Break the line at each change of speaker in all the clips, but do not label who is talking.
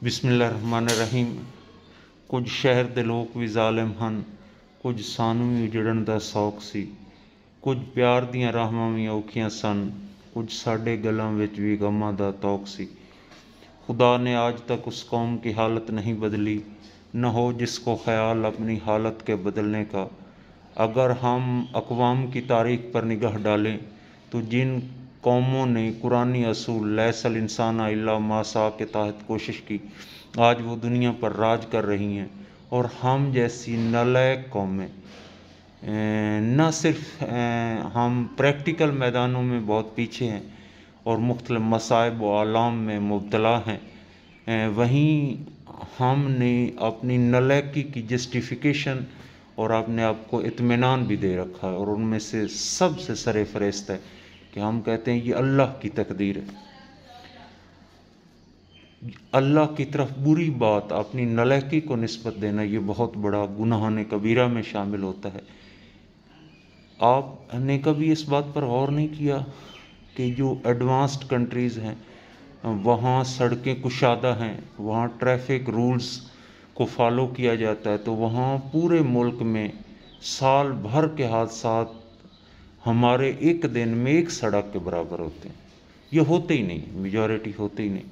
बिस्मिल्लाहिर्रहमानिर्रहीम। कुछ शहर दे लोग भी ਜ਼ਾਲਿਮ ਹਨ, कुछ सानू भी उजड़न दा शौक सी। कुछ प्यार दियां राहां भी औखियां सन, कुछ साडे गलों विच भी गमां दा तौक सी। खुदा ने आज तक उस कौम की हालत नहीं बदली, न हो जिसको ख्याल अपनी हालत के बदलने का। अगर हम अक़वाम की तारीख़ पर निगाह डालें तो जिन कौमों ने कुरानी असूल लैसल इंसान इल्ला मासा के तहत कोशिश की, आज वो दुनिया पर राज कर रही हैं। और हम जैसी नालायक कौमें न सिर्फ हम प्रैक्टिकल मैदानों में बहुत पीछे हैं और मुख्तलिफ मसाइब व आलाम में मुब्तला हैं, वहीं हमने अपनी नालायकी की जस्टिफिकेशन और अपने आप को इत्मीनान भी दे रखा है। और उनमें से सबसे सरे फहरिस्त है कि हम कहते हैं ये अल्लाह की तकदीर है। अल्लाह की तरफ बुरी बात अपनी नालायकी को निस्बत देना ये बहुत बड़ा गुनाह कबीरा में शामिल होता है। आपने कभी इस बात पर गौर नहीं किया कि जो एडवांस्ड कंट्रीज़ हैं वहाँ सड़कें कुशादा हैं, वहाँ ट्रैफिक रूल्स को फॉलो किया जाता है, तो वहाँ पूरे मुल्क में साल भर के हादसात हमारे एक दिन में एक सड़क के बराबर होते हैं। ये होते ही नहीं, मेजॉरिटी होते ही नहीं।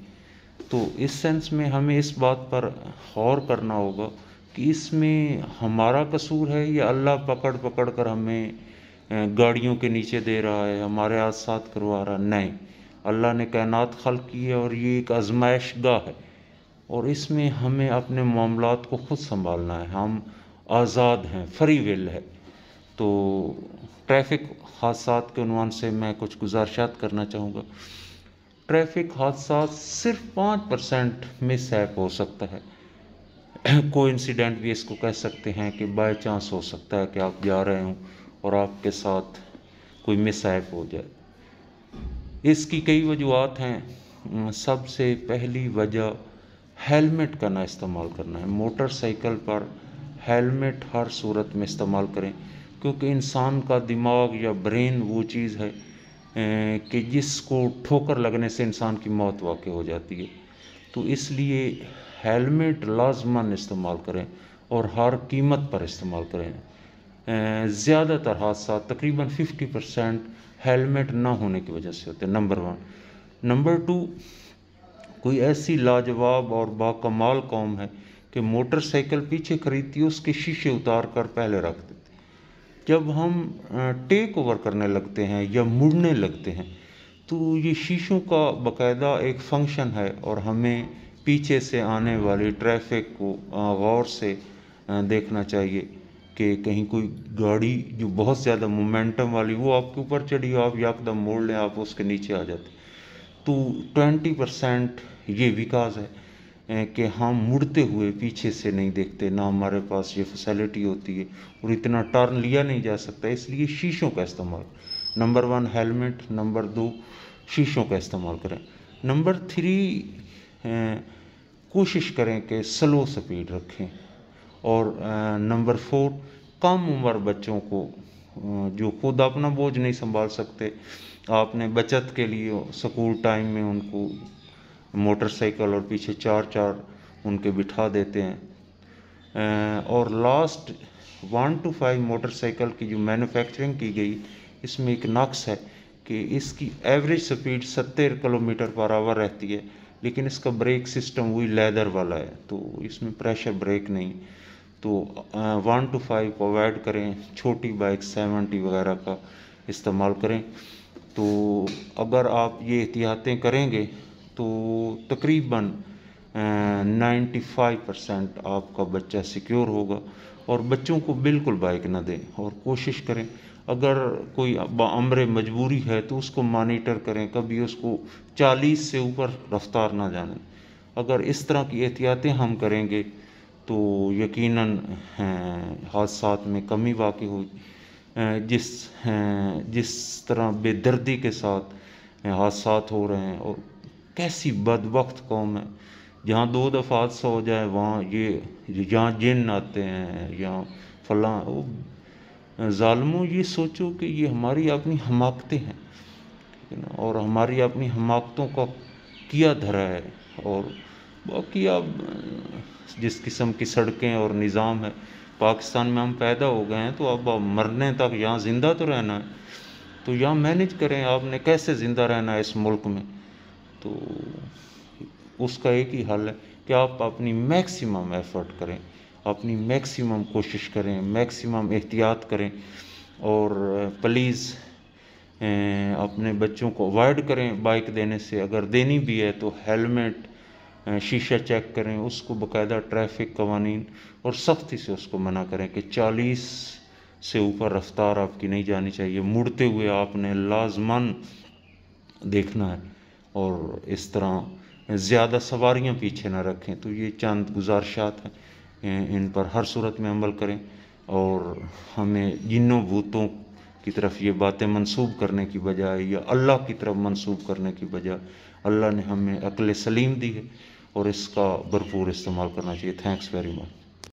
तो इस सेंस में हमें इस बात पर गौर करना होगा कि इसमें हमारा कसूर है या अल्लाह पकड़ पकड़ कर हमें गाड़ियों के नीचे दे रहा है, हमारे हादसात करवा रहा है। नहीं, अल्लाह ने कायनात खल्क़ की है और ये एक आजमाइश गाह है और इसमें हमें अपने मामलात को ख़ुद संभालना है। हम आज़ाद हैं, फ्री विल है। तो ट्रैफिक हादसात के उन्वान से मैं कुछ गुजारिशात करना चाहूँगा। ट्रैफिक हादसा सिर्फ 5% मिसहैप हो सकता है। कोइंसिडेंट भी इसको कह सकते हैं कि बाय चांस हो सकता है कि आप जा रहे हों और आपके साथ कोई मिसहैप हो जाए। इसकी कई वजूहत हैं। सबसे पहली वजह हेलमेट का ना इस्तेमाल करना है। मोटरसाइकिल पर हेलमेट हर सूरत में इस्तेमाल करें, क्योंकि इंसान का दिमाग या ब्रेन वो चीज़ है कि जिसको ठोकर लगने से इंसान की मौत वाक़ई हो जाती है। तो इसलिए हेलमेट लाजमन इस्तेमाल करें और हर कीमत पर इस्तेमाल करें। ज़्यादातर हादसा तकरीबन 50% हेलमेट ना होने की वजह से होते हैं, नंबर 1। नंबर 2, कोई ऐसी लाजवाब और बाकमाल कौम है कि मोटरसाइकिल पीछे खरीदती है, उसके शीशे उतार कर पहले रख देती। जब हम टेक ओवर करने लगते हैं या मुड़ने लगते हैं तो ये शीशों का बाकायदा एक फंक्शन है और हमें पीछे से आने वाली ट्रैफिक को गौर से देखना चाहिए कि कहीं कोई गाड़ी जो बहुत ज़्यादा मोमेंटम वाली वो आपके ऊपर चढ़ी हो, आप यकदम मोड़ लें, आप उसके नीचे आ जाते। तो 20% ये विकास है कि हम मुड़ते हुए पीछे से नहीं देखते, ना हमारे पास ये फैसिलिटी होती है और इतना टर्न लिया नहीं जा सकता, इसलिए शीशों का इस्तेमाल। नंबर 1 हेलमेट, नंबर 2 शीशों का इस्तेमाल करें। नंबर 3 कोशिश करें कि स्लो स्पीड रखें। और नंबर 4 कम उम्र बच्चों को जो खुद अपना बोझ नहीं संभाल सकते, आपने बचत के लिए स्कूल टाइम में उनको मोटरसाइकिल और पीछे 4-4 उनके बिठा देते हैं। और लास्ट 1 to 5 मोटरसाइकिल की जो मैन्युफैक्चरिंग की गई, इसमें एक नक्स है कि इसकी average speed 70 kilometre per hour रहती है, लेकिन इसका ब्रेक सिस्टम वही लेदर वाला है, तो इसमें प्रेशर ब्रेक नहीं। तो 1 to 5 को अवॉइड करें, छोटी बाइक 70 वगैरह का इस्तेमाल करें। तो अगर आप ये एहतियातें करेंगे तो तकरीबन 95% आपका बच्चा सिक्योर होगा। और बच्चों को बिल्कुल बाइक ना दें और कोशिश करें, अगर कोई अम्र मजबूरी है तो उसको मॉनिटर करें, कभी उसको 40 से ऊपर रफ्तार ना जाने। अगर इस तरह की एहतियातें हम करेंगे तो यकीनन हादसात में कमी वाक़ई होगी। जिस तरह बेदर्दी के साथ हादसात हो रहे हैं, और कैसी बदबख्त कौम है जहाँ 2 दफ़ा हादसा हो जाए वहाँ ये जहाँ जिन आते हैं या फलां। ज़ालिमों, ये सोचो कि ये हमारी अपनी हमाकतें हैं, ठीक है ना, और हमारी अपनी हमाकतों का किया धरा है। और बाकी अब जिस किस्म की सड़कें और निज़ाम है पाकिस्तान में, हम पैदा हो गए हैं तो अब मरने तक यहाँ ज़िंदा तो रहना है, तो यहाँ मैनेज करें। आपने कैसे ज़िंदा रहना है इस मुल्क में, तो उसका एक ही हल है कि आप अपनी मैक्सिमम एफ़र्ट करें, अपनी मैक्सिमम कोशिश करें, मैक्सिमम एहतियात करें, और प्लीज़ अपने बच्चों को अवॉइड करें बाइक देने से। अगर देनी भी है तो हेलमेट, शीशा चेक करें, उसको बाकायदा ट्रैफिक कवानीन और सख्ती से उसको मना करें कि 40 से ऊपर रफ्तार आपकी नहीं जानी चाहिए, मुड़ते हुए आपने लाजमन देखना है, और इस तरह ज़्यादा सवारियां पीछे ना रखें। तो ये चंद गुजारिशात हैं, इन पर हर सूरत में अमल करें, और हमें जिन्नों भूतों की तरफ ये बातें मंसूब करने की बजाय या अल्लाह की तरफ मंसूब करने की बजाय अल्लाह ने हमें अक्ल सलीम दी है और इसका भरपूर इस्तेमाल करना चाहिए। Thanks very much.